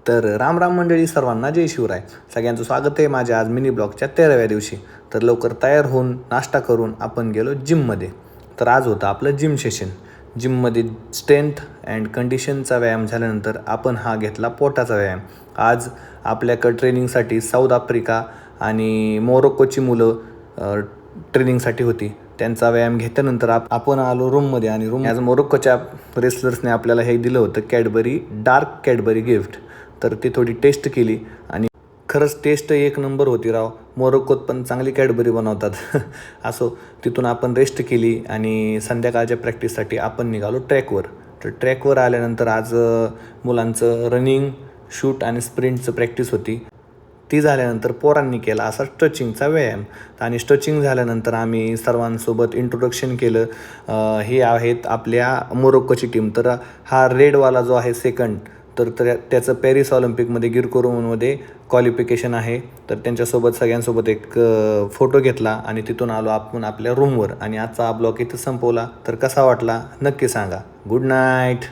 तर राम राम मंडळी, सर्वांना जय शिवराय. सगळ्यांचं स्वागत आहे माझ्या आज मिनी ब्लॉगच्या 13व्या दिवशी. तर लवकर तयार होऊन नाश्ता करून आपण गेलो जिममध्ये. तर आज होतं आपलं जिम सेशन. जिममध्ये स्ट्रेंथ अँड कंडिशनचा व्यायाम झाल्यानंतर आपण हा घेतला पोटाचा व्यायाम. आज आपल्याकडं ट्रेनिंगसाठी साऊथ आफ्रिका आणि मोरोक्कोची मुलं ट्रेनिंगसाठी होती. त्यांचा व्यायाम घेतल्यानंतर आपण आलो रूममध्ये आणि आज मोरोक्कोच्या रेसलर्सने आपल्याला हे दिलं होतं डार्क कॅडबरी गिफ्ट. तर ती थोडी टेस्ट केली आणि खरंच टेस्ट एक नंबर होती राव. मोरोक्कोत पण चांगली कॅडबरी बनवतात. असो, तिथून आपण रेस्ट केली आणि संध्याकाळच्या प्रॅक्टिससाठी आपण निघालो ट्रॅकवर. तर ट्रॅकवर आल्यानंतर आज मुलांचं रनिंग, शूट आणि स्प्रिंटचं प्रॅक्टिस होती. ती झाल्यानंतर पोरांनी केला असा स्ट्रेचिंगचा व्यायाम आणि स्ट्रेचिंग झाल्यानंतर आम्ही सर्वांसोबत इंट्रोडक्शन केलं. हे आहेत आपल्या मोरोक्कोची टीम. तर हा रेडवाला जो आहे सेकंड, तर त्याचं पॅरिस ऑलिम्पिकमध्ये गिरकोरोमध्ये क्वालिफिकेशन आहे. तर त्यांच्यासोबत सगळ्यांसोबत एक फोटो घेतला आणि तिथून आलो आपण आपल्या रूमवर आणि आजचा हा ब्लॉग इथं संपवला. तर कसा वाटला नक्की सांगा. Good night.